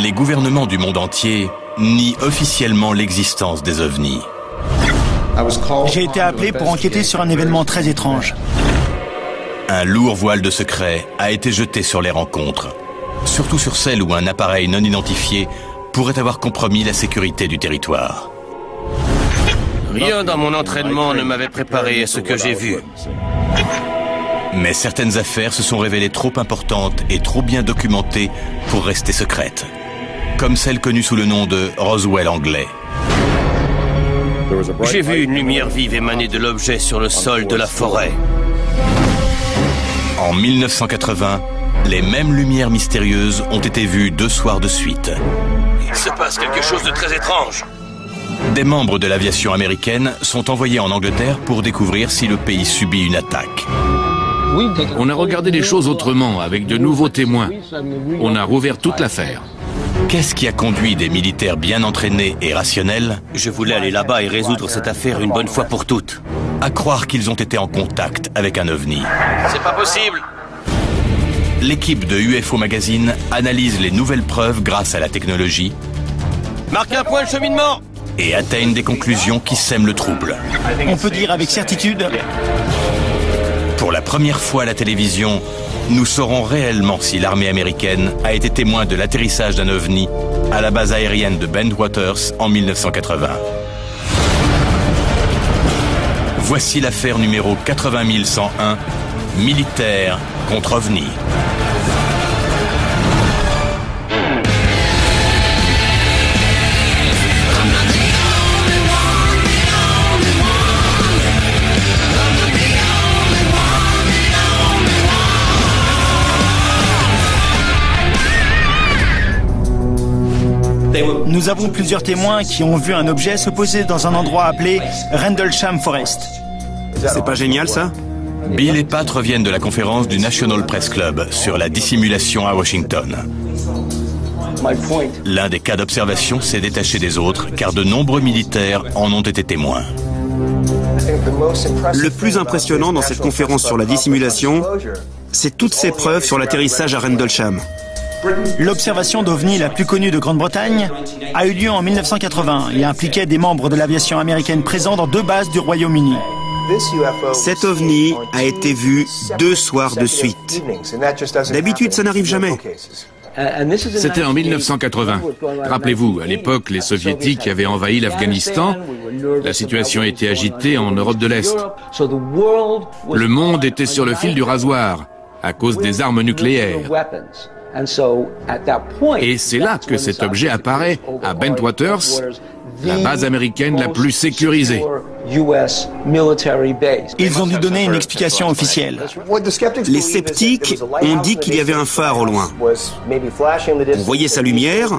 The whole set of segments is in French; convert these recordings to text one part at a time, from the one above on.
les gouvernements du monde entier nient officiellement l'existence des ovnis. J'ai été appelé pour enquêter sur un événement très étrange. Un lourd voile de secret a été jeté sur les rencontres, surtout sur celles où un appareil non identifié pourrait avoir compromis la sécurité du territoire. Rien dans mon entraînement ne m'avait préparé à ce que j'ai vu. Mais certaines affaires se sont révélées trop importantes et trop bien documentées pour rester secrètes, comme celle connue sous le nom de Roswell anglais. J'ai vu une lumière vive émaner de l'objet sur le sol de la forêt. En 1980, les mêmes lumières mystérieuses ont été vues 2 soirs de suite. Il se passe quelque chose de très étrange. Des membres de l'aviation américaine sont envoyés en Angleterre pour découvrir si le pays subit une attaque. On a regardé les choses autrement, avec de nouveaux témoins. On a rouvert toute l'affaire. Qu'est-ce qui a conduit des militaires bien entraînés et rationnels Je voulais aller là-bas et résoudre cette affaire une bonne fois pour toutes. à croire qu'ils ont été en contact avec un ovni? C'est pas possible. L'équipe de UFO Magazine analyse les nouvelles preuves grâce à la technologie Marquez un point de cheminement. et atteignent des conclusions qui sèment le trouble. On peut dire avec certitude, Pour la première fois à la télévision, nous saurons réellement si l'armée américaine a été témoin de l'atterrissage d'un ovni à la base aérienne de Bentwaters en 1980. Voici l'affaire numéro 80101, militaire contre ovni. nous avons plusieurs témoins qui ont vu un objet se poser dans un endroit appelé Rendlesham Forest. C'est pas génial, ça? Bill et Pat reviennent de la conférence du National Press Club sur la dissimulation à Washington. L'un des cas d'observation s'est détaché des autres car de nombreux militaires en ont été témoins. Le plus impressionnant dans cette conférence sur la dissimulation, c'est toutes ces preuves sur l'atterrissage à Rendlesham. L'observation d'OVNI la plus connue de Grande-Bretagne a eu lieu en 1980 et impliquait des membres de l'aviation américaine présents dans 2 bases du Royaume-Uni. Cet ovni a été vu 2 soirs de suite. D'habitude, ça n'arrive jamais. C'était en 1980. Rappelez-vous, à l'époque, les Soviétiques avaient envahi l'Afghanistan. La situation était agitée en Europe de l'Est. Le monde était sur le fil du rasoir à cause des armes nucléaires. Et c'est là que cet objet apparaît à Bentwaters, la base américaine la plus sécurisée. Ils ont dû donner une explication officielle. Les sceptiques ont dit qu'il y avait un phare au loin. On voyait sa lumière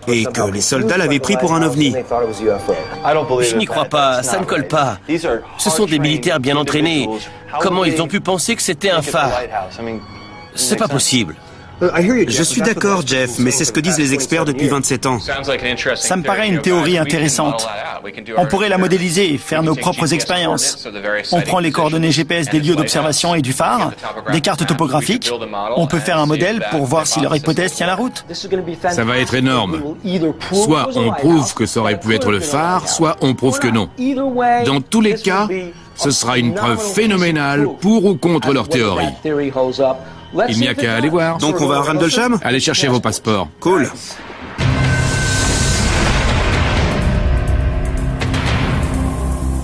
et que les soldats l'avaient pris pour un ovni. Je n'y crois pas, ça ne colle pas. Ce sont des militaires bien entraînés. Comment ils ont pu penser que c'était un phare? C'est pas possible. Je suis d'accord, Jeff, mais c'est ce que disent les experts depuis 27 ans. Ça me paraît une théorie intéressante. On pourrait la modéliser et faire nos propres expériences. On prend les coordonnées GPS des lieux d'observation et du phare, des cartes topographiques. On peut faire un modèle pour voir si leur hypothèse tient la route. Ça va être énorme. Soit on prouve que ça aurait pu être le phare, soit on prouve que non. Dans tous les cas, ce sera une preuve phénoménale pour ou contre leur théorie. Il n'y a qu'à aller voir. Donc on va à Rendlesham? Allez chercher vos passeports. Cool.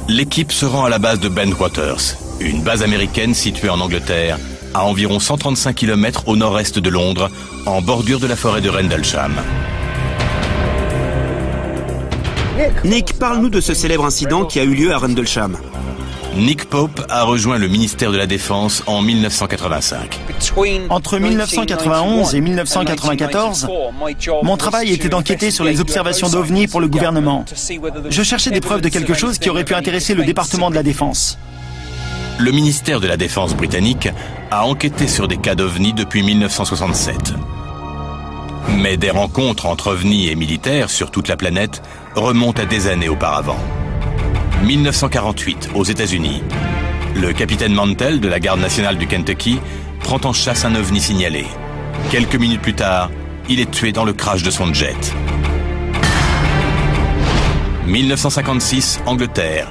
L'équipe se rend à la base de Bentwaters, une base américaine située en Angleterre, à environ 135 km au nord-est de Londres, en bordure de la forêt de Rendlesham. Nick, parle-nous de ce célèbre incident qui a eu lieu à Rendlesham. Nick Pope a rejoint le ministère de la Défense en 1985. Entre 1991 et 1994, mon travail était d'enquêter sur les observations d'OVNI pour le gouvernement. Je cherchais des preuves de quelque chose qui aurait pu intéresser le département de la Défense. Le ministère de la Défense britannique a enquêté sur des cas d'OVNI depuis 1967. Mais des rencontres entre OVNI et militaires sur toute la planète remontent à des années auparavant. 1948, aux États-Unis. Le capitaine Mantell de la Garde nationale du Kentucky prend en chasse un ovni signalé. Quelques minutes plus tard, il est tué dans le crash de son jet. 1956, Angleterre.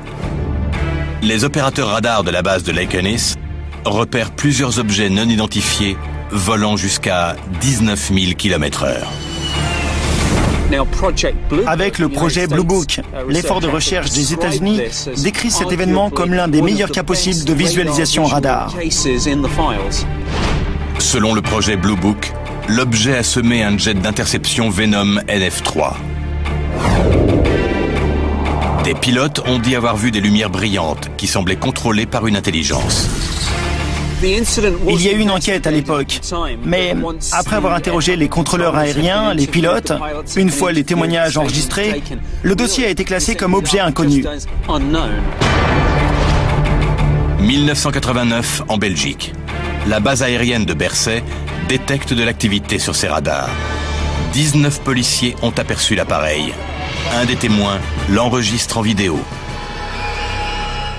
Les opérateurs radars de la base de Lakenheath repèrent plusieurs objets non identifiés volant jusqu'à 19 000 km/h. Avec le projet Blue Book, l'effort de recherche des États-Unis décrit cet événement comme l'un des meilleurs cas possibles de visualisation radar. Selon le projet Blue Book, l'objet a semé un jet d'interception Venom NF3. Des pilotes ont dit avoir vu des lumières brillantes qui semblaient contrôlées par une intelligence. Il y a eu une enquête à l'époque, mais après avoir interrogé les contrôleurs aériens, les pilotes, une fois les témoignages enregistrés, le dossier a été classé comme objet inconnu. 1989, en Belgique. La base aérienne de Bercey détecte de l'activité sur ses radars. 19 policiers ont aperçu l'appareil. Un des témoins l'enregistre en vidéo.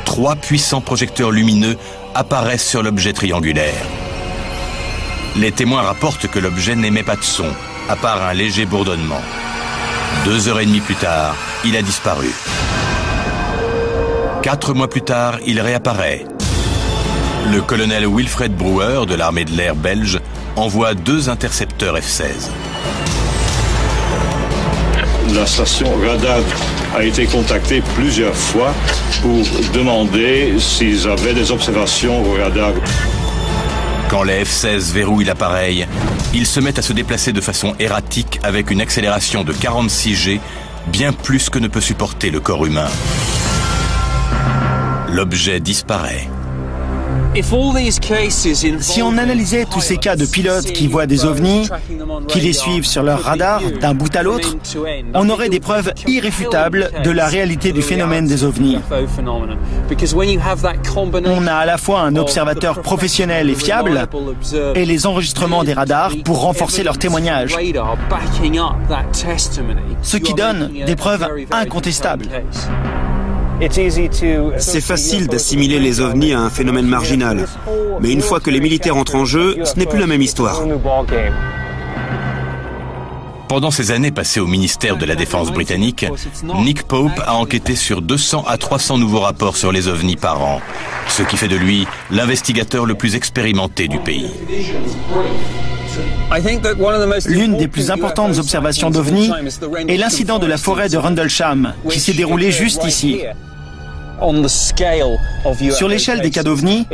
3 puissants projecteurs lumineux apparaissent sur l'objet triangulaire. Les témoins rapportent que l'objet n'émet pas de son, à part un léger bourdonnement. 2h30 plus tard, il a disparu. 4 mois plus tard, il réapparaît. Le colonel Wilfred Brouwer de l'armée de l'air belge envoie 2 intercepteurs F-16. La station radar a été contactée plusieurs fois pour demander s'ils avaient des observations au radar. Quand les F-16 verrouillent l'appareil, ils se mettent à se déplacer de façon erratique avec une accélération de 46 G, bien plus que ne peut supporter le corps humain. L'objet disparaît. Si on analysait tous ces cas de pilotes qui voient des ovnis, qui les suivent sur leur radar d'un bout à l'autre, on aurait des preuves irréfutables de la réalité du phénomène des ovnis. On a à la fois un observateur professionnel et fiable et les enregistrements des radars pour renforcer leur témoignage, ce qui donne des preuves incontestables. C'est facile d'assimiler les ovnis à un phénomène marginal. Mais une fois que les militaires entrent en jeu, ce n'est plus la même histoire. Pendant ces années passées au ministère de la Défense britannique, Nick Pope a enquêté sur 200 à 300 nouveaux rapports sur les ovnis par an, ce qui fait de lui l'investigateur le plus expérimenté du pays. L'une des plus importantes observations d'ovnis est l'incident de la forêt de Rendlesham, qui s'est déroulé juste ici. Sur l'échelle des cas d'ovnis,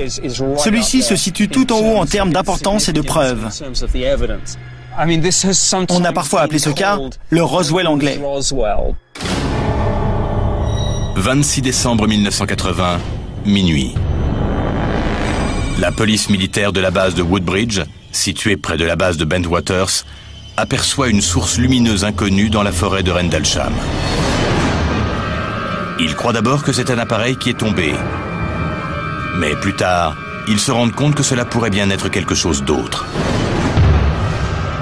celui-ci se situe tout en haut en termes d'importance et de preuves. On a parfois appelé ce cas le Roswell anglais. 26 décembre 1980, minuit. La police militaire de la base de Woodbridge, située près de la base de Bentwaters, aperçoit une source lumineuse inconnue dans la forêt de Rendlesham. Ils croient d'abord que c'est un appareil qui est tombé. Mais plus tard, ils se rendent compte que cela pourrait bien être quelque chose d'autre.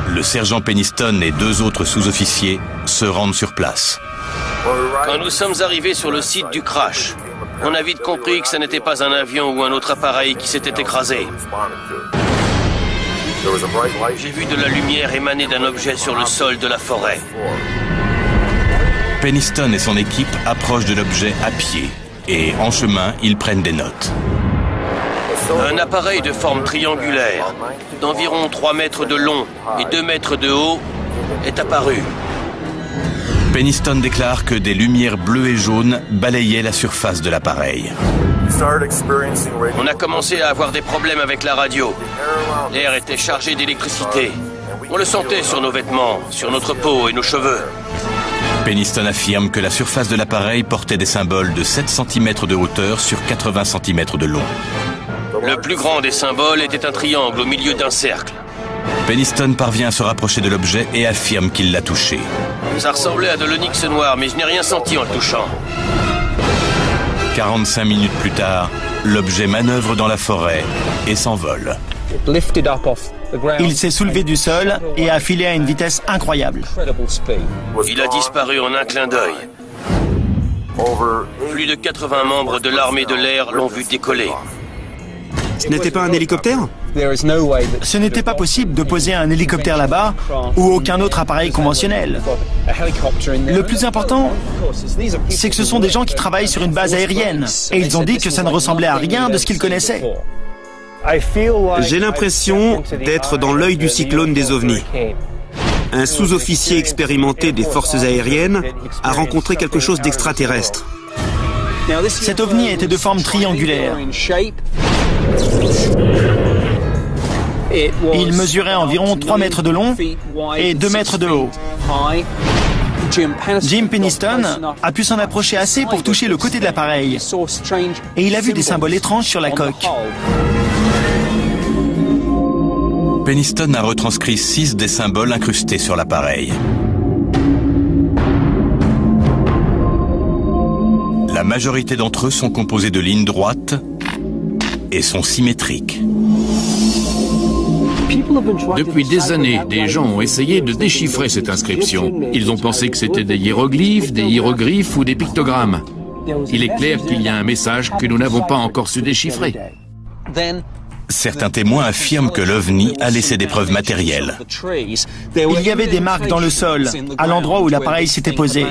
Le sergent Peniston et 2 autres sous-officiers se rendent sur place. Quand nous sommes arrivés sur le site du crash, on a vite compris que ce n'était pas un avion ou un autre appareil qui s'était écrasé. J'ai vu de la lumière émaner d'un objet sur le sol de la forêt. Peniston et son équipe approchent de l'objet à pied et, en chemin, ils prennent des notes. Un appareil de forme triangulaire, d'environ 3 mètres de long et 2 mètres de haut, est apparu. Peniston déclare que des lumières bleues et jaunes balayaient la surface de l'appareil. On a commencé à avoir des problèmes avec la radio. L'air était chargé d'électricité. On le sentait sur nos vêtements, sur notre peau et nos cheveux. Peniston affirme que la surface de l'appareil portait des symboles de 7 cm de hauteur sur 80 cm de long. Le plus grand des symboles était un triangle au milieu d'un cercle. Peniston parvient à se rapprocher de l'objet et affirme qu'il l'a touché. Ça ressemblait à de l'onyx noir, mais je n'ai rien senti en le touchant. 45 minutes plus tard, l'objet manœuvre dans la forêt et s'envole. Il s'est soulevé du sol et a filé à une vitesse incroyable. Il a disparu en un clin d'œil. Plus de 80 membres de l'armée de l'air l'ont vu décoller. Ce n'était pas un hélicoptère ? Ce n'était pas possible de poser un hélicoptère là-bas ou aucun autre appareil conventionnel. Le plus important, c'est que ce sont des gens qui travaillent sur une base aérienne et ils ont dit que ça ne ressemblait à rien de ce qu'ils connaissaient. J'ai l'impression d'être dans l'œil du cyclone des ovnis. Un sous-officier expérimenté des forces aériennes a rencontré quelque chose d'extraterrestre. Cet ovni était de forme triangulaire. Il mesurait environ 3 mètres de long et 2 mètres de haut. Jim Penniston a pu s'en approcher assez pour toucher le côté de l'appareil. Et il a vu des symboles étranges sur la coque. Penniston a retranscrit 6 des symboles incrustés sur l'appareil. La majorité d'entre eux sont composés de lignes droites et sont symétriques. Depuis des années, des gens ont essayé de déchiffrer cette inscription. Ils ont pensé que c'était des hiéroglyphes, des hiéroglyphes ou des pictogrammes. Il est clair qu'il y a un message que nous n'avons pas encore su déchiffrer. Certains témoins affirment que l'OVNI a laissé des preuves matérielles. Il y avait des marques dans le sol, à l'endroit où l'appareil s'était posé.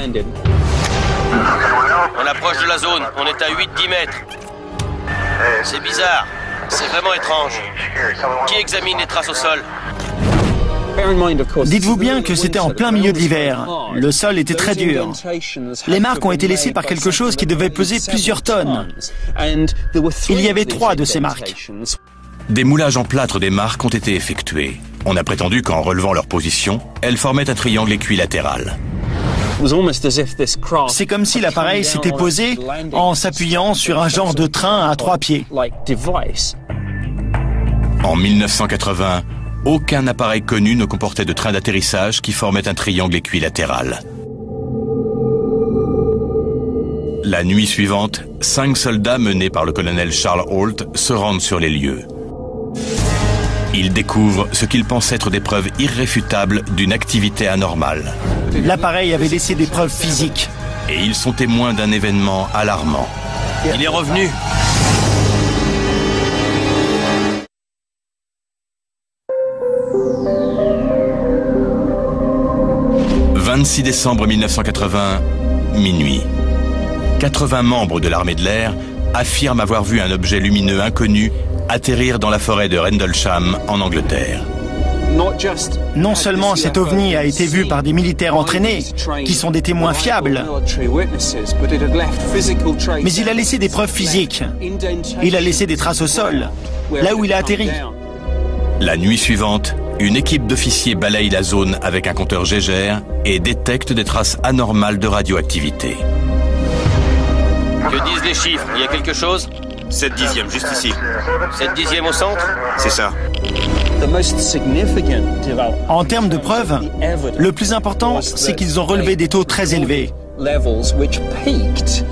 On approche de la zone, on est à 8-10 mètres. C'est bizarre, c'est vraiment étrange. Qui examine les traces au sol? Dites-vous bien que c'était en plein milieu de l'hiver. Le sol était très dur. Les marques ont été laissées par quelque chose qui devait peser plusieurs tonnes. Il y avait 3 de ces marques. Des moulages en plâtre des marques ont été effectués. On a prétendu qu'en relevant leur position, elles formaient un triangle équilatéral. C'est comme si l'appareil s'était posé en s'appuyant sur un genre de train à 3 pieds. En 1980, aucun appareil connu ne comportait de train d'atterrissage qui formait un triangle équilatéral. La nuit suivante, 5 soldats menés par le colonel Charles Holt se rendent sur les lieux. Ils découvrent ce qu'ils pensent être des preuves irréfutables d'une activité anormale. L'appareil avait laissé des preuves physiques. Et ils sont témoins d'un événement alarmant. Il est revenu. « 26 décembre 1980, minuit. 80 membres de l'armée de l'air affirment avoir vu un objet lumineux inconnu atterrir dans la forêt de Rendlesham, en Angleterre. Non seulement cet ovni a été vu par des militaires entraînés, qui sont des témoins fiables, mais il a laissé des preuves physiques. Il a laissé des traces au sol, là où il a atterri. La nuit suivante, une équipe d'officiers balaye la zone avec un compteur Geiger et détecte des traces anormales de radioactivité. Que disent les chiffres? Il y a quelque chose? 7 dixièmes, juste ici. 7 dixièmes au centre? C'est ça. En termes de preuves, le plus important, c'est qu'ils ont relevé des taux très élevés.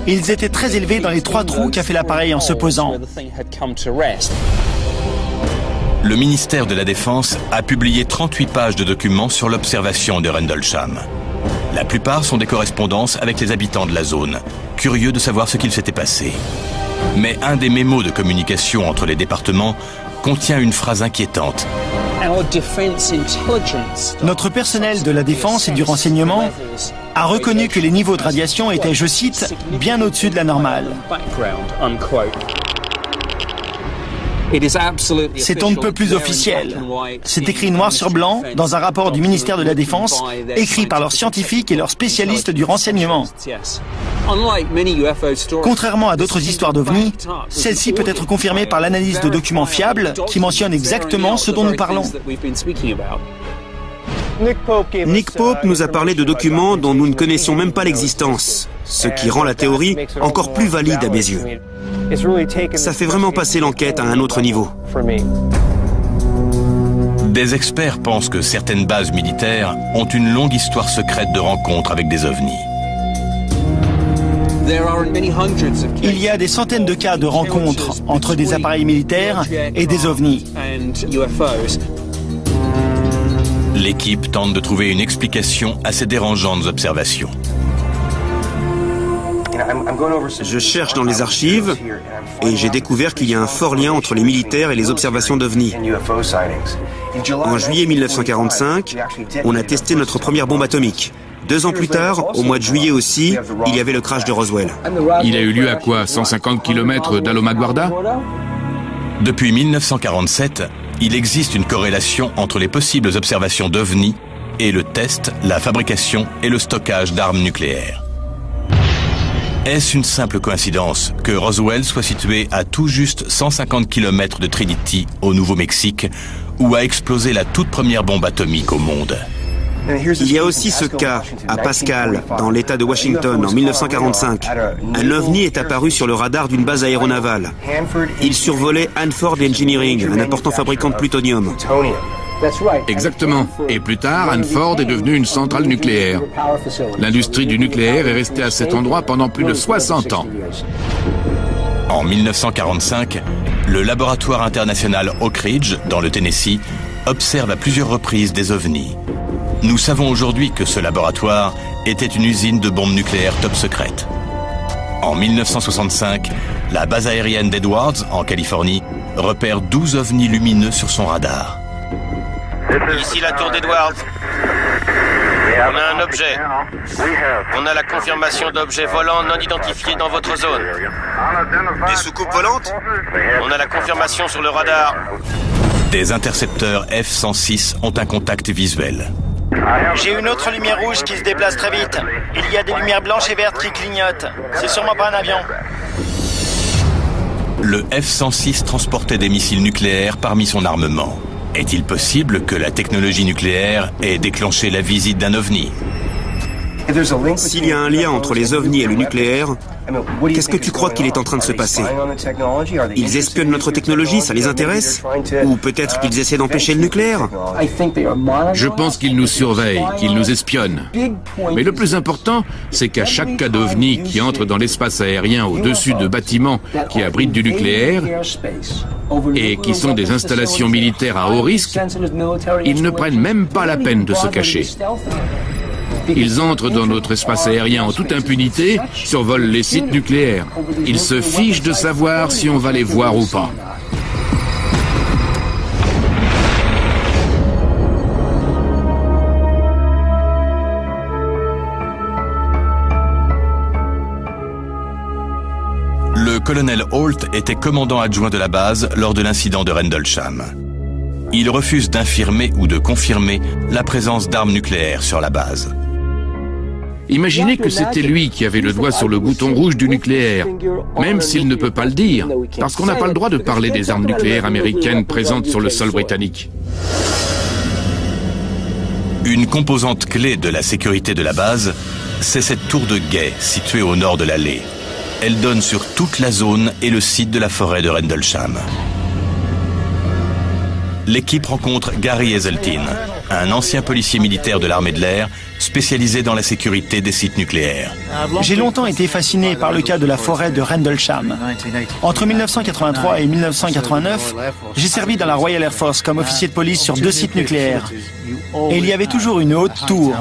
Ils étaient très élevés dans les 3 trous qu'a fait l'appareil en se posant. Le ministère de la Défense a publié 38 pages de documents sur l'observation de Rendlesham. La plupart sont des correspondances avec les habitants de la zone, curieux de savoir ce qu'il s'était passé. Mais un des mémos de communication entre les départements contient une phrase inquiétante. Notre personnel de la défense et du renseignement a reconnu que les niveaux de radiation étaient, je cite, bien au-dessus de la normale. C'est on ne peut plus officiel. C'est écrit noir sur blanc dans un rapport du ministère de la Défense, écrit par leurs scientifiques et leurs spécialistes du renseignement. Contrairement à d'autres histoires d'OVNI, celle-ci peut être confirmée par l'analyse de documents fiables qui mentionnent exactement ce dont nous parlons. Nick Pope nous a parlé de documents dont nous ne connaissions même pas l'existence, ce qui rend la théorie encore plus valide à mes yeux. Ça fait vraiment passer l'enquête à un autre niveau. Des experts pensent que certaines bases militaires ont une longue histoire secrète de rencontres avec des ovnis. Il y a des centaines de cas de rencontres entre des appareils militaires et des ovnis. L'équipe tente de trouver une explication à ces dérangeantes observations. Je cherche dans les archives et j'ai découvert qu'il y a un fort lien entre les militaires et les observations d'OVNI. En juillet 1945, on a testé notre première bombe atomique. 2 ans plus tard, au mois de juillet aussi, il y avait le crash de Roswell. Il a eu lieu à quoi, 150 km d'Alamogordo? Depuis 1947, il existe une corrélation entre les possibles observations d'OVNI et le test, la fabrication et le stockage d'armes nucléaires. Est-ce une simple coïncidence que Roswell soit situé à tout juste 150 km de Trinity, au Nouveau-Mexique, où a explosé la toute première bombe atomique au monde? Il y a aussi ce cas, à Pascal, dans l'État de Washington, en 1945. Un OVNI est apparu sur le radar d'une base aéronavale. Il survolait Hanford Engineering, un important fabricant de plutonium. Exactement. Et plus tard, Hanford est devenu une centrale nucléaire. L'industrie du nucléaire est restée à cet endroit pendant plus de 60 ans. En 1945, le laboratoire international Oak Ridge, dans le Tennessee, observe à plusieurs reprises des ovnis. Nous savons aujourd'hui que ce laboratoire était une usine de bombes nucléaires top secrète. En 1965, la base aérienne d'Edwards, en Californie, repère 12 ovnis lumineux sur son radar. Ici la tour d'Edwards. On a un objet. On a la confirmation d'objets volants non identifiés dans votre zone. Des soucoupes volantes? On a la confirmation sur le radar. Des intercepteurs F-106 ont un contact visuel. J'ai une autre lumière rouge qui se déplace très vite. Il y a des lumières blanches et vertes qui clignotent. C'est sûrement pas un avion. Le F-106 transportait des missiles nucléaires parmi son armement. Est-il possible que la technologie nucléaire ait déclenché la visite d'un ovni? S'il y a un lien entre les ovnis et le nucléaire, qu'est-ce que tu crois qu'il est en train de se passer? Ils espionnent notre technologie, ça les intéresse? Ou peut-être qu'ils essaient d'empêcher le nucléaire? Je pense qu'ils nous surveillent, qu'ils nous espionnent. Mais le plus important, c'est qu'à chaque cas d'OVNI qui entre dans l'espace aérien au-dessus de bâtiments qui abritent du nucléaire et qui sont des installations militaires à haut risque, ils ne prennent même pas la peine de se cacher. Ils entrent dans notre espace aérien en toute impunité, survolent les sites nucléaires. Ils se fichent de savoir si on va les voir ou pas. Le colonel Holt était commandant adjoint de la base lors de l'incident de Rendlesham. Il refuse d'infirmer ou de confirmer la présence d'armes nucléaires sur la base. Imaginez que c'était lui qui avait le doigt sur le bouton rouge du nucléaire, même s'il ne peut pas le dire, parce qu'on n'a pas le droit de parler des armes nucléaires américaines présentes sur le sol britannique. Une composante clé de la sécurité de la base, c'est cette tour de guet située au nord de l'allée. Elle donne sur toute la zone et le site de la forêt de Rendlesham. L'équipe rencontre Gary Hazeltine, un ancien policier militaire de l'armée de l'air, spécialisé dans la sécurité des sites nucléaires. J'ai longtemps été fasciné par le cas de la forêt de Rendlesham. Entre 1983 et 1989, j'ai servi dans la Royal Air Force comme officier de police sur 2 sites nucléaires. Et il y avait toujours une haute tour.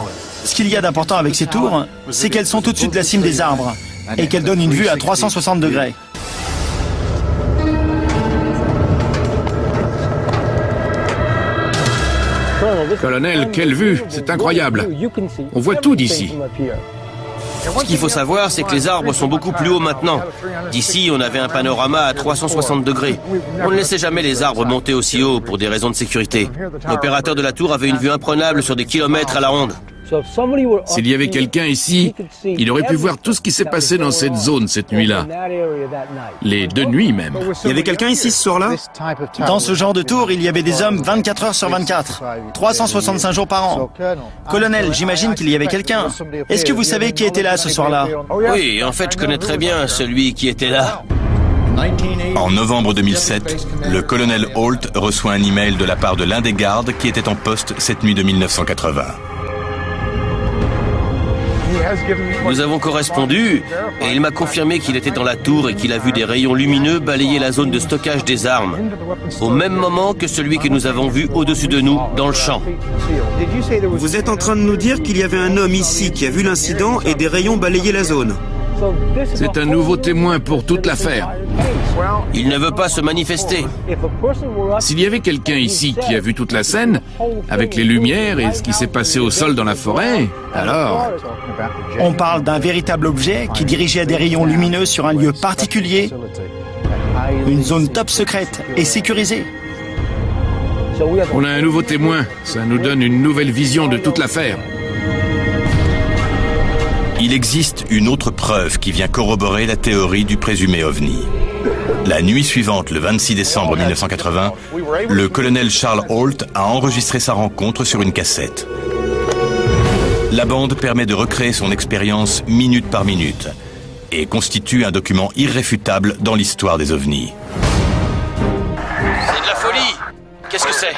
Ce qu'il y a d'important avec ces tours, c'est qu'elles sont au-dessus de la cime des arbres et qu'elles donnent une vue à 360 degrés. Colonel, quelle vue! C'est incroyable! On voit tout d'ici. Ce qu'il faut savoir, c'est que les arbres sont beaucoup plus hauts maintenant. D'ici, on avait un panorama à 360 degrés. On ne laissait jamais les arbres monter aussi haut pour des raisons de sécurité. L'opérateur de la tour avait une vue imprenable sur des kilomètres à la ronde. S'il y avait quelqu'un ici, il aurait pu voir tout ce qui s'est passé dans cette zone cette nuit-là. Les 2 nuits même. Il y avait quelqu'un ici ce soir-là? Dans ce genre de tour, il y avait des hommes 24 heures sur 24, 365 jours par an. Colonel, j'imagine qu'il y avait quelqu'un. Est-ce que vous savez qui était là ce soir-là? Oui, en fait, je connais très bien celui qui était là. En novembre 2007, le colonel Holt reçoit un email de la part de l'un des gardes qui était en poste cette nuit de 1980. Nous avons correspondu et il m'a confirmé qu'il était dans la tour et qu'il a vu des rayons lumineux balayer la zone de stockage des armes, au même moment que celui que nous avons vu au-dessus de nous, dans le champ. Vous êtes en train de nous dire qu'il y avait un homme ici qui a vu l'incident et des rayons balayer la zone? C'est un nouveau témoin pour toute l'affaire. Il ne veut pas se manifester. S'il y avait quelqu'un ici qui a vu toute la scène, avec les lumières et ce qui s'est passé au sol dans la forêt, alors... On parle d'un véritable objet qui dirigeait des rayons lumineux sur un lieu particulier, une zone top secrète et sécurisée. On a un nouveau témoin. Ça nous donne une nouvelle vision de toute l'affaire. Il existe une autre preuve qui vient corroborer la théorie du présumé OVNI. La nuit suivante, le 26 décembre 1980, le colonel Charles Holt a enregistré sa rencontre sur une cassette. La bande permet de recréer son expérience minute par minute et constitue un document irréfutable dans l'histoire des OVNIs. C'est de la folie! Qu'est-ce que c'est?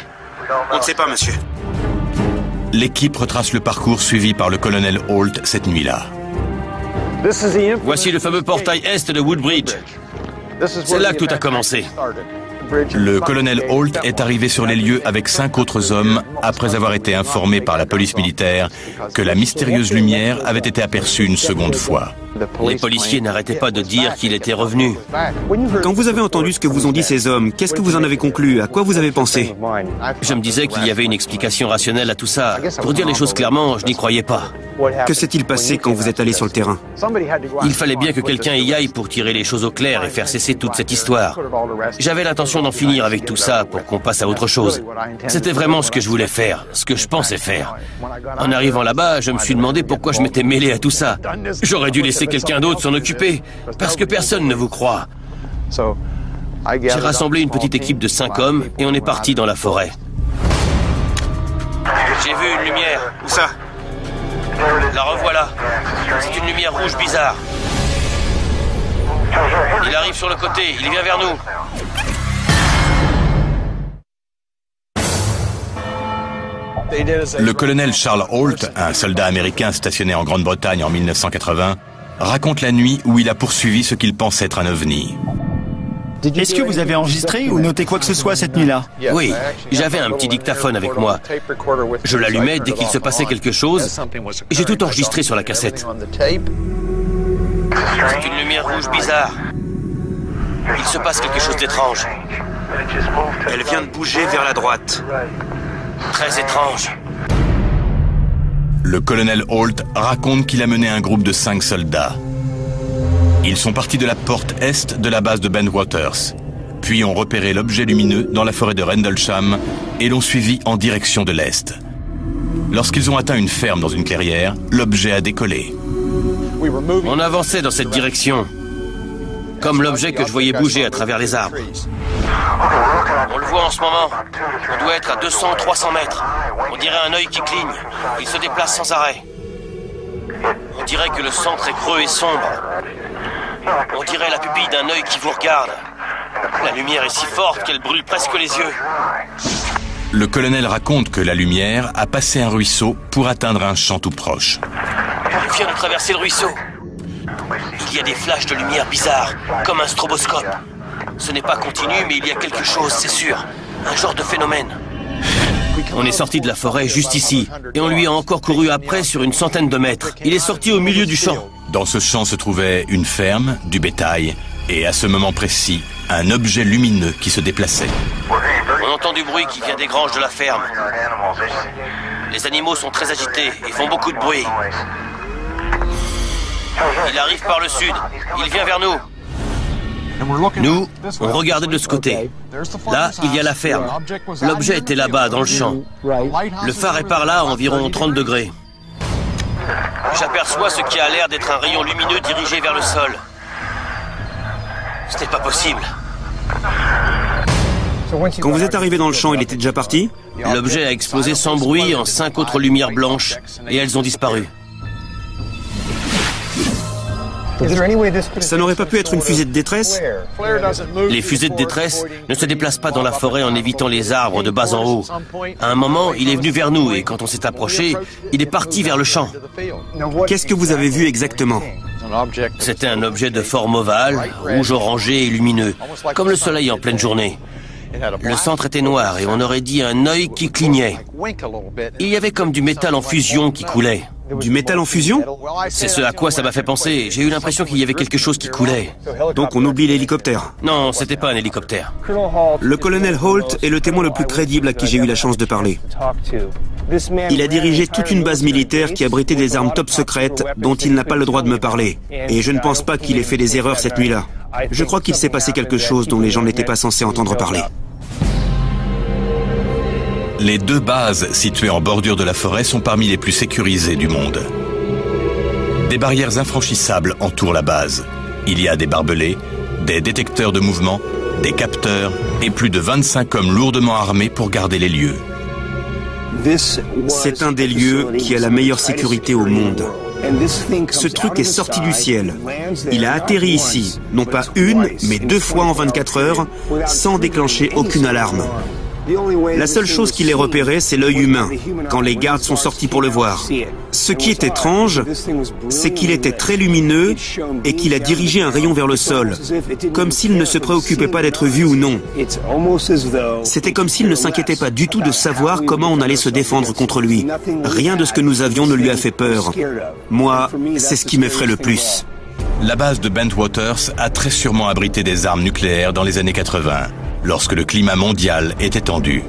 On ne sait pas, monsieur. L'équipe retrace le parcours suivi par le colonel Holt cette nuit-là. Voici le fameux portail est de Woodbridge. C'est là que tout a commencé. Le colonel Holt est arrivé sur les lieux avec 5 autres hommes après avoir été informé par la police militaire que la mystérieuse lumière avait été aperçue une seconde fois. Les policiers n'arrêtaient pas de dire qu'il était revenu. Quand vous avez entendu ce que vous ont dit ces hommes, qu'est-ce que vous en avez conclu? À quoi vous avez pensé? Je me disais qu'il y avait une explication rationnelle à tout ça. Pour dire les choses clairement, je n'y croyais pas. Que s'est-il passé quand vous êtes allé sur le terrain? Il fallait bien que quelqu'un y aille pour tirer les choses au clair et faire cesser toute cette histoire. J'avais l'intention d'en finir avec tout ça pour qu'on passe à autre chose. C'était vraiment ce que je voulais faire, ce que je pensais faire. En arrivant là-bas, je me suis demandé pourquoi je m'étais mêlé à tout ça. J'aurais dû laisser quelqu'un d'autre s'en occuper, parce que personne ne vous croit. J'ai rassemblé une petite équipe de 5 hommes et on est parti dans la forêt. J'ai vu une lumière. Où ça? La revoilà. C'est une lumière rouge bizarre. Il arrive sur le côté, il vient vers nous. Le colonel Charles Holt, un soldat américain stationné en Grande-Bretagne en 1980, raconte la nuit où il a poursuivi ce qu'il pense être un ovni. Est-ce que vous avez enregistré ou noté quoi que ce soit cette nuit-là? Oui, j'avais un petit dictaphone avec moi. Je l'allumais dès qu'il se passait quelque chose et j'ai tout enregistré sur la cassette. C'est une lumière rouge bizarre. Il se passe quelque chose d'étrange. Elle vient de bouger vers la droite. Très étrange. Le colonel Holt raconte qu'il a mené un groupe de 5 soldats. Ils sont partis de la porte est de la base de Bentwaters, puis ont repéré l'objet lumineux dans la forêt de Rendlesham et l'ont suivi en direction de l'est. Lorsqu'ils ont atteint une ferme dans une clairière, l'objet a décollé. On avançait dans cette direction, comme l'objet que je voyais bouger à travers les arbres. On le voit en ce moment. On doit être à 200 ou 300 mètres. On dirait un œil qui cligne. Il se déplace sans arrêt. On dirait que le centre est creux et sombre. On dirait la pupille d'un œil qui vous regarde. La lumière est si forte qu'elle brûle presque les yeux. Le colonel raconte que la lumière a passé un ruisseau pour atteindre un champ tout proche. Il vient de traverser le ruisseau. Il y a des flashs de lumière bizarres, comme un stroboscope. Ce n'est pas continu, mais il y a quelque chose, c'est sûr. Un genre de phénomène. On est sorti de la forêt juste ici, et on lui a encore couru après sur une centaine de mètres. Il est sorti au milieu du champ. Dans ce champ se trouvait une ferme, du bétail, et à ce moment précis, un objet lumineux qui se déplaçait. On entend du bruit qui vient des granges de la ferme. Les animaux sont très agités et font beaucoup de bruit. Il arrive par le sud, il vient vers nous. Nous, on regardait de ce côté. Là, il y a la ferme. L'objet était là-bas, dans le champ. Le phare est par là, à environ 30 degrés. J'aperçois ce qui a l'air d'être un rayon lumineux dirigé vers le sol. Ce n'est pas possible. Quand vous êtes arrivé dans le champ, il était déjà parti? L'objet a explosé sans bruit en 5 autres lumières blanches et elles ont disparu. Ça n'aurait pas pu être une fusée de détresse? Les fusées de détresse ne se déplacent pas dans la forêt en évitant les arbres de bas en haut. À un moment, il est venu vers nous et quand on s'est approché, il est parti vers le champ. Qu'est-ce que vous avez vu exactement? C'était un objet de forme ovale, rouge orangé et lumineux, comme le soleil en pleine journée. Le centre était noir et on aurait dit un œil qui clignait. Il y avait comme du métal en fusion qui coulait. Du métal en fusion? C'est ce à quoi ça m'a fait penser. J'ai eu l'impression qu'il y avait quelque chose qui coulait. Donc on oublie l'hélicoptère. Non, c'était pas un hélicoptère. Le colonel Holt est le témoin le plus crédible à qui j'ai eu la chance de parler. Il a dirigé toute une base militaire qui abritait des armes top secrètes dont il n'a pas le droit de me parler. Et je ne pense pas qu'il ait fait des erreurs cette nuit-là. Je crois qu'il s'est passé quelque chose dont les gens n'étaient pas censés entendre parler. Les deux bases situées en bordure de la forêt sont parmi les plus sécurisées du monde. Des barrières infranchissables entourent la base. Il y a des barbelés, des détecteurs de mouvement, des capteurs et plus de 25 hommes lourdement armés pour garder les lieux. C'est un des lieux qui a la meilleure sécurité au monde. Ce truc est sorti du ciel. Il a atterri ici, non pas une, mais 2 fois en 24 heures, sans déclencher aucune alarme. La seule chose qui l'ait repéré, c'est l'œil humain, quand les gardes sont sortis pour le voir. Ce qui est étrange, c'est qu'il était très lumineux et qu'il a dirigé un rayon vers le sol, comme s'il ne se préoccupait pas d'être vu ou non. C'était comme s'il ne s'inquiétait pas du tout de savoir comment on allait se défendre contre lui. Rien de ce que nous avions ne lui a fait peur. Moi, c'est ce qui m'effraie le plus. La base de Bentwaters a très sûrement abrité des armes nucléaires dans les années 80. Lorsque le climat mondial était tendu.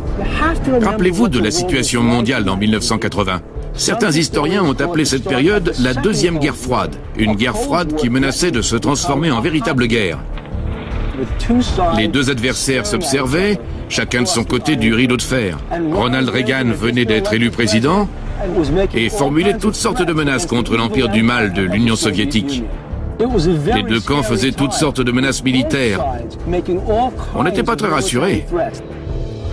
Rappelez-vous de la situation mondiale en 1980. Certains historiens ont appelé cette période la deuxième guerre froide. Une guerre froide qui menaçait de se transformer en véritable guerre. Les deux adversaires s'observaient, chacun de son côté du rideau de fer. Ronald Reagan venait d'être élu président et formulait toutes sortes de menaces contre l'empire du mal de l'Union soviétique. Les deux camps faisaient toutes sortes de menaces militaires. On n'était pas très rassurés.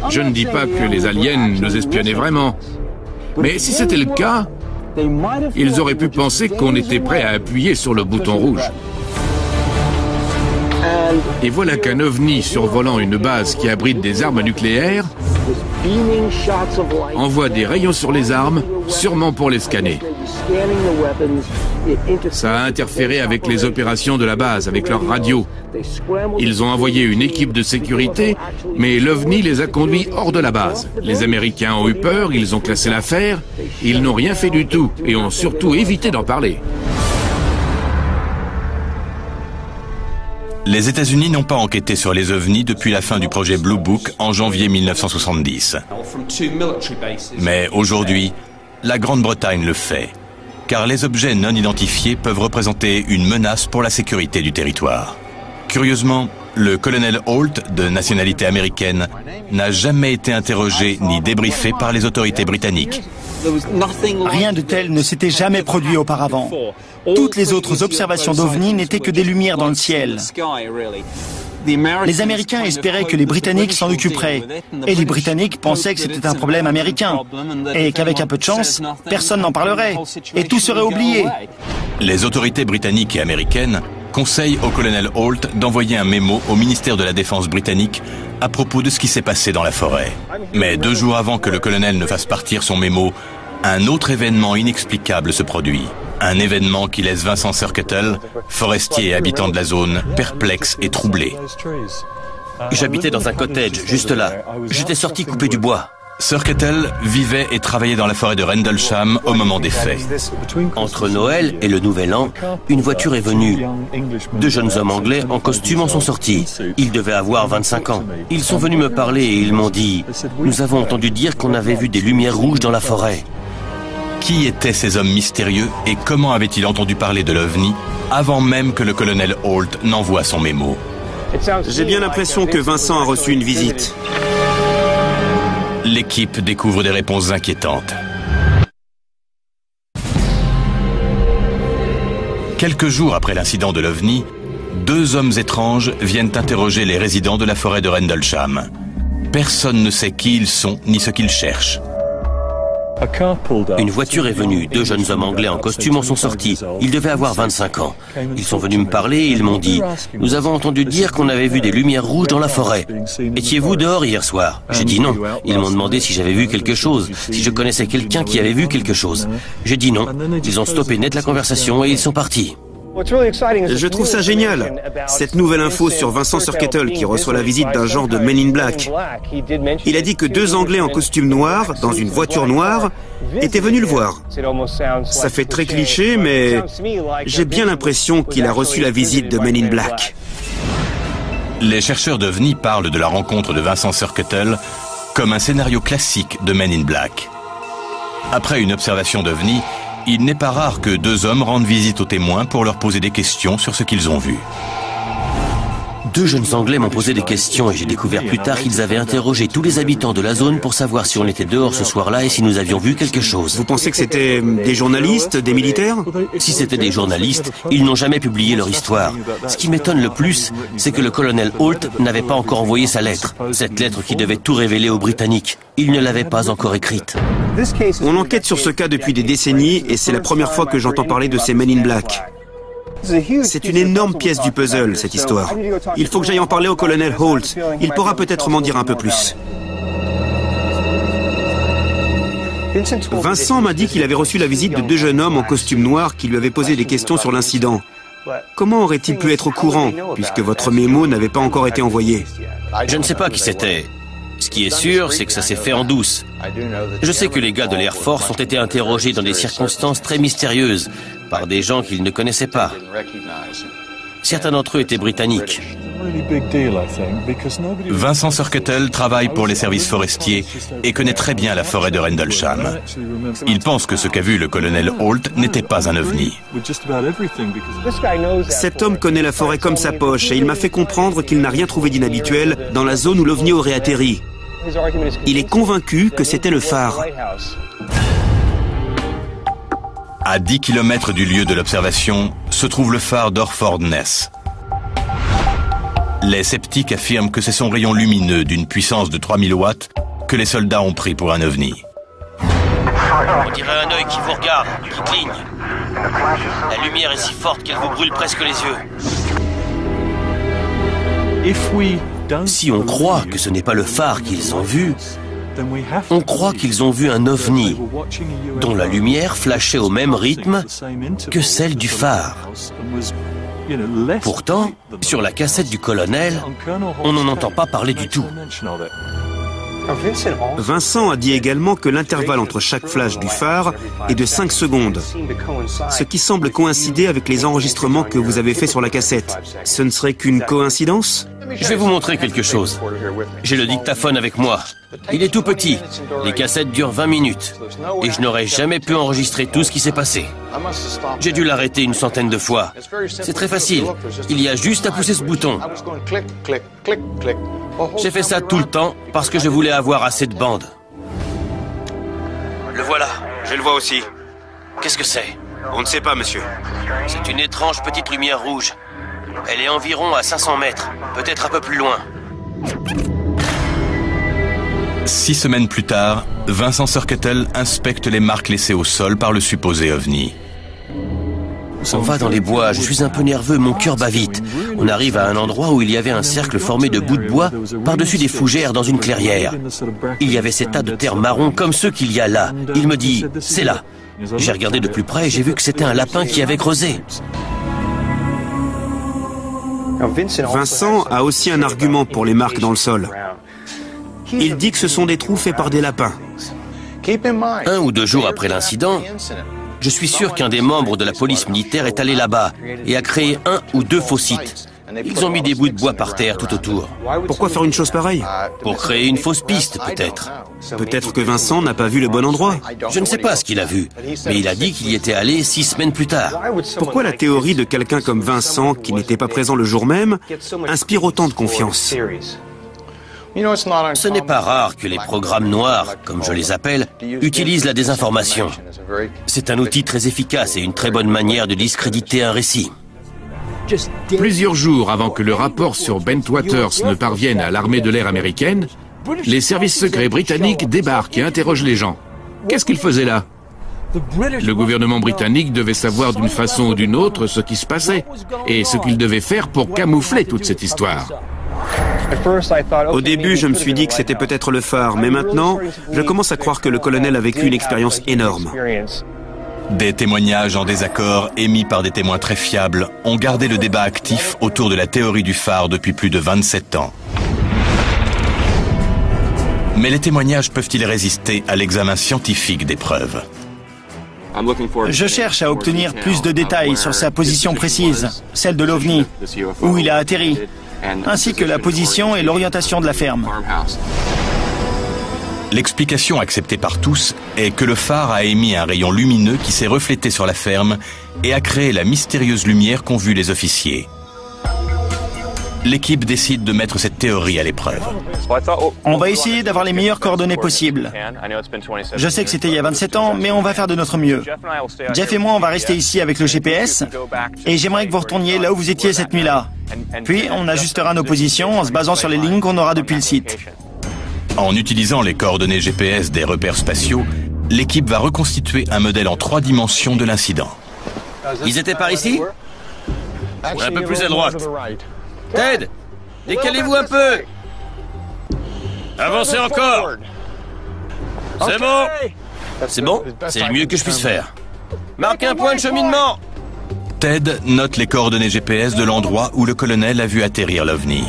Je ne dis pas que les aliens nous espionnaient vraiment. Mais si c'était le cas, ils auraient pu penser qu'on était prêt à appuyer sur le bouton rouge. Et voilà qu'un ovni survolant une base qui abrite des armes nucléaires envoie des rayons sur les armes, sûrement pour les scanner. Ça a interféré avec les opérations de la base, avec leurs radios. Ils ont envoyé une équipe de sécurité, mais l'OVNI les a conduits hors de la base. Les Américains ont eu peur, ils ont classé l'affaire, ils n'ont rien fait du tout et ont surtout évité d'en parler. Les États-Unis n'ont pas enquêté sur les ovnis depuis la fin du projet Blue Book en janvier 1970. Mais aujourd'hui, la Grande-Bretagne le fait, car les objets non identifiés peuvent représenter une menace pour la sécurité du territoire. Curieusement, le colonel Holt, de nationalité américaine, n'a jamais été interrogé ni débriefé par les autorités britanniques. Rien de tel ne s'était jamais produit auparavant. Toutes les autres observations d'OVNI n'étaient que des lumières dans le ciel. Les Américains espéraient que les Britanniques s'en occuperaient. Et les Britanniques pensaient que c'était un problème américain. Et qu'avec un peu de chance, personne n'en parlerait. Et tout serait oublié. Les autorités britanniques et américaines conseillent au colonel Holt d'envoyer un mémo au ministère de la Défense britannique à propos de ce qui s'est passé dans la forêt. Mais 2 jours avant que le colonel ne fasse partir son mémo, un autre événement inexplicable se produit. Un événement qui laisse Vincent Surkettle, forestier et habitant de la zone, perplexe et troublé. J'habitais dans un cottage, juste là. J'étais sorti couper du bois. Surkettle vivait et travaillait dans la forêt de Rendlesham au moment des faits. Entre Noël et le Nouvel An, une voiture est venue. 2 jeunes hommes anglais en costume en sont sortis. Ils devaient avoir 25 ans. Ils sont venus me parler et ils m'ont dit « Nous avons entendu dire qu'on avait vu des lumières rouges dans la forêt. » Qui étaient ces hommes mystérieux et comment avaient-ils entendu parler de l'OVNI avant même que le colonel Holt n'envoie son mémo? J'ai bien l'impression que Vincent a reçu une visite. L'équipe découvre des réponses inquiétantes. Quelques jours après l'incident de l'OVNI, 2 hommes étranges viennent interroger les résidents de la forêt de Rendlesham. Personne ne sait qui ils sont ni ce qu'ils cherchent. Une voiture est venue, 2 jeunes hommes anglais en costume en sont sortis. Ils devaient avoir 25 ans. Ils sont venus me parler et ils m'ont dit « Nous avons entendu dire qu'on avait vu des lumières rouges dans la forêt. Étiez-vous dehors hier soir ?» J'ai dit non. Ils m'ont demandé si j'avais vu quelque chose, si je connaissais quelqu'un qui avait vu quelque chose. J'ai dit non. Ils ont stoppé net la conversation et ils sont partis. Je trouve ça génial, cette nouvelle info sur Vincent Surkettle qui reçoit la visite d'un genre de Men in Black. Il a dit que 2 Anglais en costume noir, dans une voiture noire, étaient venus le voir. Ça fait très cliché, mais j'ai bien l'impression qu'il a reçu la visite de Men in Black. Les chercheurs d'OVNI parlent de la rencontre de Vincent Surkettle comme un scénario classique de Men in Black. Après une observation d'OVNI, il n'est pas rare que 2 hommes rendent visite aux témoins pour leur poser des questions sur ce qu'ils ont vu. 2 jeunes Anglais m'ont posé des questions et j'ai découvert plus tard qu'ils avaient interrogé tous les habitants de la zone pour savoir si on était dehors ce soir-là et si nous avions vu quelque chose. Vous pensez que c'était des journalistes, des militaires? Si c'était des journalistes, ils n'ont jamais publié leur histoire. Ce qui m'étonne le plus, c'est que le colonel Holt n'avait pas encore envoyé sa lettre. Cette lettre qui devait tout révéler aux Britanniques. Il ne l'avait pas encore écrite. On enquête sur ce cas depuis des décennies et c'est la première fois que j'entends parler de ces Men in Black. C'est une énorme pièce du puzzle, cette histoire. Il faut que j'aille en parler au colonel Holt. Il pourra peut-être m'en dire un peu plus. Vincent m'a dit qu'il avait reçu la visite de 2 jeunes hommes en costume noir qui lui avaient posé des questions sur l'incident. Comment aurait-il pu être au courant, puisque votre mémo n'avait pas encore été envoyé? Je ne sais pas qui c'était. Ce qui est sûr, c'est que ça s'est fait en douce. Je sais que les gars de l'Air Force ont été interrogés dans des circonstances très mystérieuses par des gens qu'ils ne connaissaient pas. Certains d'entre eux étaient britanniques. Vincent Surkettle travaille pour les services forestiers et connaît très bien la forêt de Rendlesham. Il pense que ce qu'a vu le colonel Holt n'était pas un ovni. Cet homme connaît la forêt comme sa poche et il m'a fait comprendre qu'il n'a rien trouvé d'inhabituel dans la zone où l'ovni aurait atterri. Il est convaincu que c'était le phare. À 10 km du lieu de l'observation se trouve le phare d'Orford Ness. Les sceptiques affirment que c'est son rayon lumineux d'une puissance de 3000 watts que les soldats ont pris pour un ovni. On dirait un œil qui vous regarde, qui cligne. La lumière est si forte qu'elle vous brûle presque les yeux. Si on croit que ce n'est pas le phare qu'ils ont vu, on croit qu'ils ont vu un ovni dont la lumière flashait au même rythme que celle du phare. Pourtant, sur la cassette du colonel, on n'en entend pas parler du tout. Vincent a dit également que l'intervalle entre chaque flash du phare est de 5 secondes, ce qui semble coïncider avec les enregistrements que vous avez faits sur la cassette. Ce ne serait qu'une coïncidence? Je vais vous montrer quelque chose. J'ai le dictaphone avec moi. Il est tout petit. Les cassettes durent 20 minutes. Et je n'aurais jamais pu enregistrer tout ce qui s'est passé. J'ai dû l'arrêter une centaine de fois. C'est très facile. Il y a juste à pousser ce bouton. J'ai fait ça tout le temps parce que je voulais avoir assez de bandes. Le voilà. Je le vois aussi. Qu'est-ce que c'est? On ne sait pas, monsieur. C'est une étrange petite lumière rouge. Elle est environ à 500 mètres, peut-être un peu plus loin. 6 semaines plus tard, Vincent Surkettle inspecte les marques laissées au sol par le supposé ovni. On va dans les bois, je suis un peu nerveux, mon cœur bat vite. On arrive à un endroit où il y avait un cercle formé de bouts de bois par-dessus des fougères dans une clairière. Il y avait ces tas de terre marron comme ceux qu'il y a là. Il me dit, c'est là. J'ai regardé de plus près et j'ai vu que c'était un lapin qui avait creusé. Vincent a aussi un argument pour les marques dans le sol. Il dit que ce sont des trous faits par des lapins. 1 ou 2 jours après l'incident, je suis sûr qu'un des membres de la police militaire est allé là-bas et a créé 1 ou 2 faux sites. Ils ont mis des bouts de bois par terre tout autour. Pourquoi faire une chose pareille? Pour créer une fausse piste, peut-être. Peut-être que Vincent n'a pas vu le bon endroit. Je ne sais pas ce qu'il a vu, mais il a dit qu'il y était allé 6 semaines plus tard. Pourquoi la théorie de quelqu'un comme Vincent, qui n'était pas présent le jour même, inspire autant de confiance? Ce n'est pas rare que les programmes noirs, comme je les appelle, utilisent la désinformation. C'est un outil très efficace et une très bonne manière de discréditer un récit. Plusieurs jours avant que le rapport sur Bentwaters ne parvienne à l'armée de l'air américaine, les services secrets britanniques débarquent et interrogent les gens. Qu'est-ce qu'ils faisaient là? Le gouvernement britannique devait savoir d'une façon ou d'une autre ce qui se passait et ce qu'il devait faire pour camoufler toute cette histoire. Au début, je me suis dit que c'était peut-être le phare, mais maintenant, je commence à croire que le colonel a vécu une expérience énorme. Des témoignages en désaccord émis par des témoins très fiables ont gardé le débat actif autour de la théorie du phare depuis plus de 27 ans. Mais les témoignages peuvent-ils résister à l'examen scientifique des preuves? Je cherche à obtenir plus de détails sur sa position précise, celle de l'OVNI, où il a atterri, ainsi que la position et l'orientation de la ferme. L'explication acceptée par tous est que le phare a émis un rayon lumineux qui s'est reflété sur la ferme et a créé la mystérieuse lumière qu'ont vue les officiers. L'équipe décide de mettre cette théorie à l'épreuve. On va essayer d'avoir les meilleures coordonnées possibles. Je sais que c'était il y a 27 ans, mais on va faire de notre mieux. Jeff et moi, on va rester ici avec le GPS, et j'aimerais que vous retourniez là où vous étiez cette nuit-là. Puis, on ajustera nos positions en se basant sur les lignes qu'on aura depuis le site. En utilisant les coordonnées GPS des repères spatiaux, l'équipe va reconstituer un modèle en 3 dimensions de l'incident. Ils étaient par ici? Un peu plus à droite. Ted, décalez-vous un peu. Avancez encore. C'est bon. C'est bon? C'est le mieux que je puisse faire. Marque un point de cheminement. Ted note les coordonnées GPS de l'endroit où le colonel a vu atterrir l'OVNI.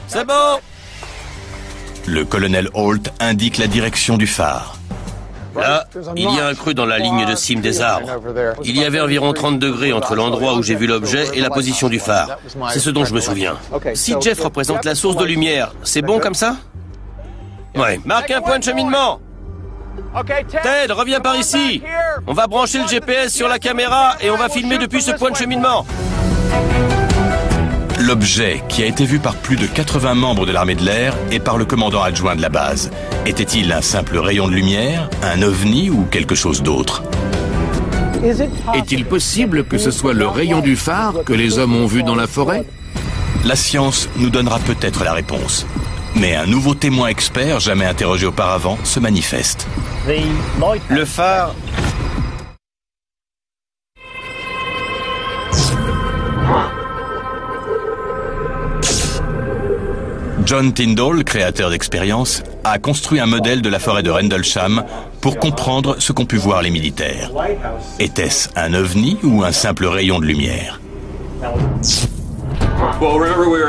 C'est bon. Le colonel Holt indique la direction du phare. Là, il y a un creux dans la ligne de cime des arbres. Il y avait environ 30 degrés entre l'endroit où j'ai vu l'objet et la position du phare. C'est ce dont je me souviens. Si Jeff représente la source de lumière, c'est bon comme ça? Ouais. Marque un point de cheminement. Ted, reviens par ici. On va brancher le GPS sur la caméra et on va filmer depuis ce point de cheminement. L'objet, qui a été vu par plus de 80 membres de l'armée de l'air et par le commandant adjoint de la base, était-il un simple rayon de lumière, un ovni ou quelque chose d'autre? Est-il possible que ce soit le rayon du phare que les hommes ont vu dans la forêt? La science nous donnera peut-être la réponse. Mais un nouveau témoin expert, jamais interrogé auparavant, se manifeste. Le phare... John Tyndall, créateur d'expériences, a construit un modèle de la forêt de Rendlesham pour comprendre ce qu'ont pu voir les militaires. Était-ce un ovni ou un simple rayon de lumière?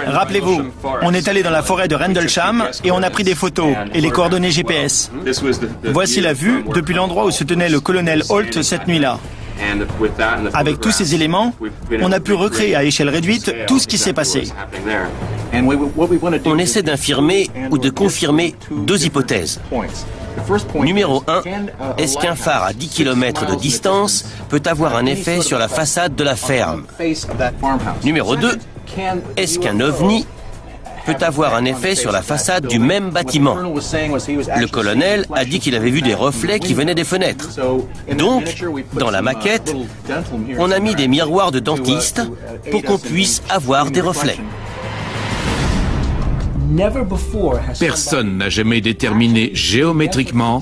Rappelez-vous, on est allé dans la forêt de Rendlesham et on a pris des photos et les coordonnées GPS. Voici la vue depuis l'endroit où se tenait le colonel Holt cette nuit-là. Avec tous ces éléments, on a pu recréer à échelle réduite tout ce qui s'est passé. On essaie d'infirmer ou de confirmer 2 hypothèses. Numéro 1, est-ce qu'un phare à 10 km de distance peut avoir un effet sur la façade de la ferme? Numéro 2, est-ce qu'un ovni peut avoir un effet sur la façade du même bâtiment? Le colonel a dit qu'il avait vu des reflets qui venaient des fenêtres. Donc, dans la maquette, on a mis des miroirs de dentiste pour qu'on puisse avoir des reflets. Personne n'a jamais déterminé géométriquement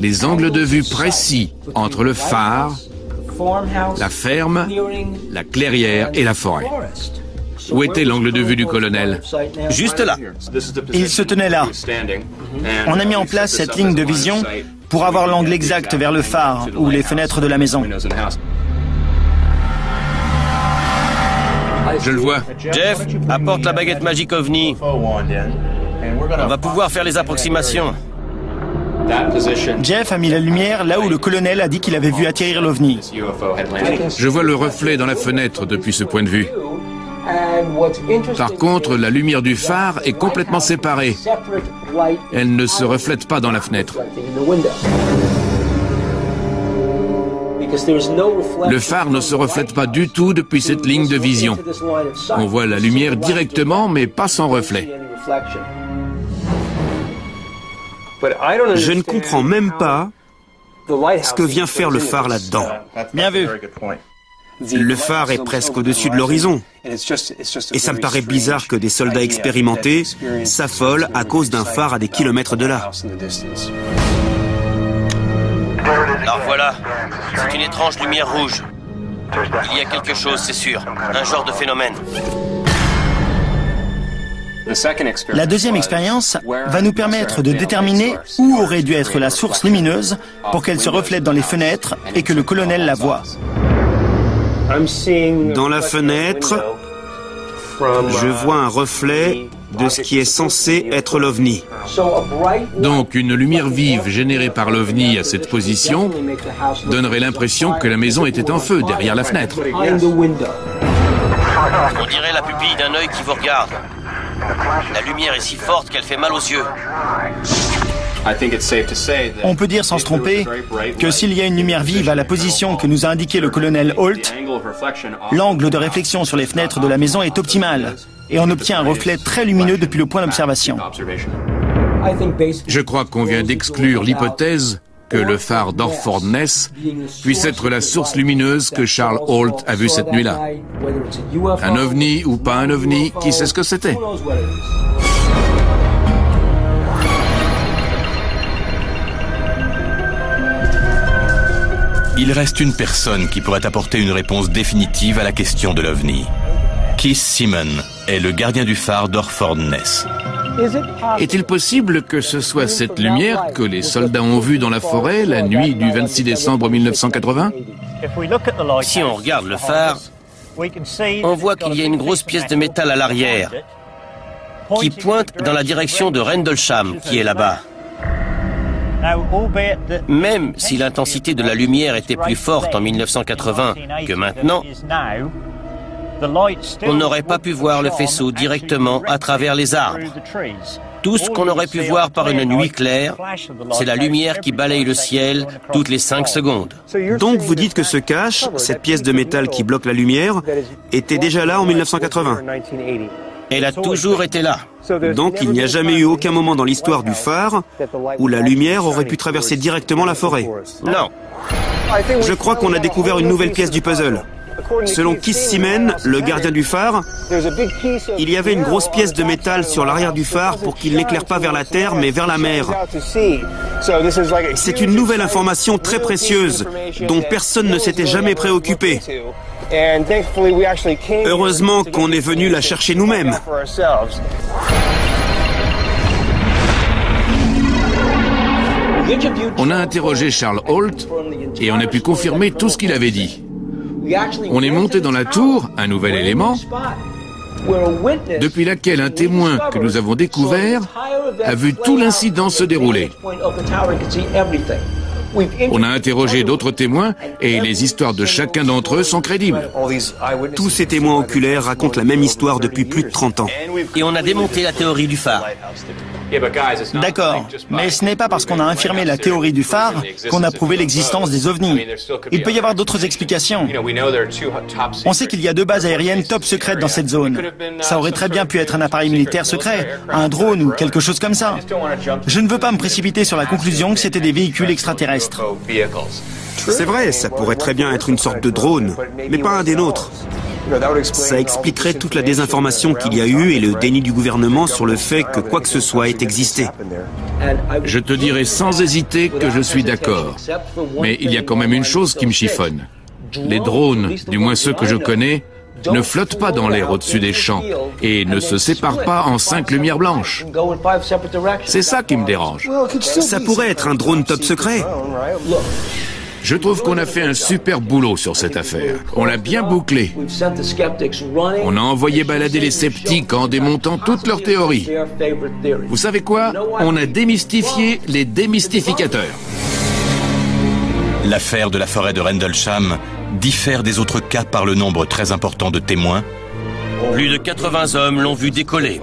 les angles de vue précis entre le phare, la ferme, la clairière et la forêt. Où était l'angle de vue du colonel? Juste là. Il se tenait là. On a mis en place cette ligne de vision pour avoir l'angle exact vers le phare ou les fenêtres de la maison. Je le vois. Jeff, apporte la baguette magique OVNI. On va pouvoir faire les approximations. Jeff a mis la lumière là où le colonel a dit qu'il avait vu atterrir l'OVNI. Je vois le reflet dans la fenêtre depuis ce point de vue. Par contre, la lumière du phare est complètement séparée. Elle ne se reflète pas dans la fenêtre. Le phare ne se reflète pas du tout depuis cette ligne de vision. On voit la lumière directement, mais pas sans reflet. Je ne comprends même pas ce que vient faire le phare là-dedans. Bien vu. Le phare est presque au-dessus de l'horizon. Et ça me paraît bizarre que des soldats expérimentés s'affolent à cause d'un phare à des kilomètres de là. Alors voilà, c'est une étrange lumière rouge. Il y a quelque chose, c'est sûr. Un genre de phénomène. La deuxième expérience va nous permettre de déterminer où aurait dû être la source lumineuse pour qu'elle se reflète dans les fenêtres et que le colonel la voie. Dans la fenêtre, je vois un reflet de ce qui est censé être l'OVNI. Donc une lumière vive générée par l'OVNI à cette position donnerait l'impression que la maison était en feu derrière la fenêtre. On dirait la pupille d'un œil qui vous regarde. La lumière est si forte qu'elle fait mal aux yeux. On peut dire sans se tromper que s'il y a une lumière vive à la position que nous a indiqué le colonel Holt, l'angle de réflexion sur les fenêtres de la maison est optimal et on obtient un reflet très lumineux depuis le point d'observation. Je crois qu'on vient d'exclure l'hypothèse que le phare d'Orford Ness puisse être la source lumineuse que Charles Holt a vue cette nuit-là. Un ovni ou pas un ovni, qui sait ce que c'était? Il reste une personne qui pourrait apporter une réponse définitive à la question de l'OVNI. Keith Simon est le gardien du phare d'Orford Ness. Est-il possible que ce soit cette lumière que les soldats ont vue dans la forêt la nuit du 26 décembre 1980? Si on regarde le phare, on voit qu'il y a une grosse pièce de métal à l'arrière qui pointe dans la direction de Rendlesham, qui est là-bas. Même si l'intensité de la lumière était plus forte en 1980 que maintenant, on n'aurait pas pu voir le faisceau directement à travers les arbres. Tout ce qu'on aurait pu voir par une nuit claire, c'est la lumière qui balaye le ciel toutes les 5 secondes. Donc vous dites que ce cache, cette pièce de métal qui bloque la lumière, était déjà là en 1980. Elle a toujours été là. Donc il n'y a jamais eu aucun moment dans l'histoire du phare où la lumière aurait pu traverser directement la forêt. Non. Je crois qu'on a découvert une nouvelle pièce du puzzle. Selon Keith Simon, le gardien du phare, il y avait une grosse pièce de métal sur l'arrière du phare pour qu'il n'éclaire pas vers la terre mais vers la mer. C'est une nouvelle information très précieuse dont personne ne s'était jamais préoccupé. Heureusement qu'on est venu la chercher nous-mêmes. On a interrogé Charles Holt et on a pu confirmer tout ce qu'il avait dit. On est monté dans la tour, un nouvel élément, depuis laquelle un témoin que nous avons découvert a vu tout l'incident se dérouler. On a interrogé d'autres témoins et les histoires de chacun d'entre eux sont crédibles. Tous ces témoins oculaires racontent la même histoire depuis plus de 30 ans. Et on a démonté la théorie du phare. D'accord, mais ce n'est pas parce qu'on a infirmé la théorie du phare qu'on a prouvé l'existence des ovnis. Il peut y avoir d'autres explications. On sait qu'il y a 2 bases aériennes top secrètes dans cette zone. Ça aurait très bien pu être un appareil militaire secret, un drone ou quelque chose comme ça. Je ne veux pas me précipiter sur la conclusion que c'était des véhicules extraterrestres. C'est vrai, ça pourrait très bien être une sorte de drone, mais pas un des nôtres. Ça expliquerait toute la désinformation qu'il y a eu et le déni du gouvernement sur le fait que quoi que ce soit ait existé. Je te dirai sans hésiter que je suis d'accord. Mais il y a quand même une chose qui me chiffonne. Les drones, du moins ceux que je connais, ne flottent pas dans l'air au-dessus des champs et ne se séparent pas en 5 lumières blanches. C'est ça qui me dérange. Ça pourrait être un drone top secret. Je trouve qu'on a fait un super boulot sur cette affaire. On l'a bien bouclé. On a envoyé balader les sceptiques en démontant toutes leurs théories. Vous savez quoi? On a démystifié les démystificateurs. L'affaire de la forêt de Rendlesham diffère des autres cas par le nombre très important de témoins. Plus de 80 hommes l'ont vu décoller.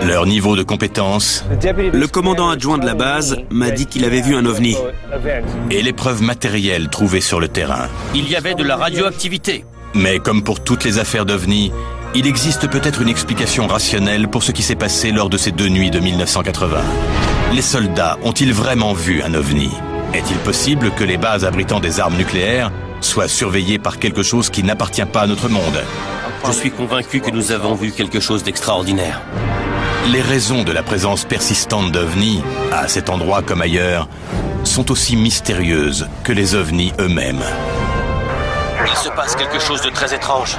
Leur niveau de compétence. Le commandant adjoint de la base m'a dit qu'il avait vu un ovni. Et les preuves matérielles trouvées sur le terrain. Il y avait de la radioactivité. Mais comme pour toutes les affaires d'ovnis, il existe peut-être une explication rationnelle pour ce qui s'est passé lors de ces 2 nuits de 1980. Les soldats ont-ils vraiment vu un ovni? Est-il possible que les bases abritant des armes nucléaires soient surveillées par quelque chose qui n'appartient pas à notre monde? Je suis convaincu que nous avons vu quelque chose d'extraordinaire. Les raisons de la présence persistante d'ovnis, à cet endroit comme ailleurs, sont aussi mystérieuses que les ovnis eux-mêmes. Il se passe quelque chose de très étrange.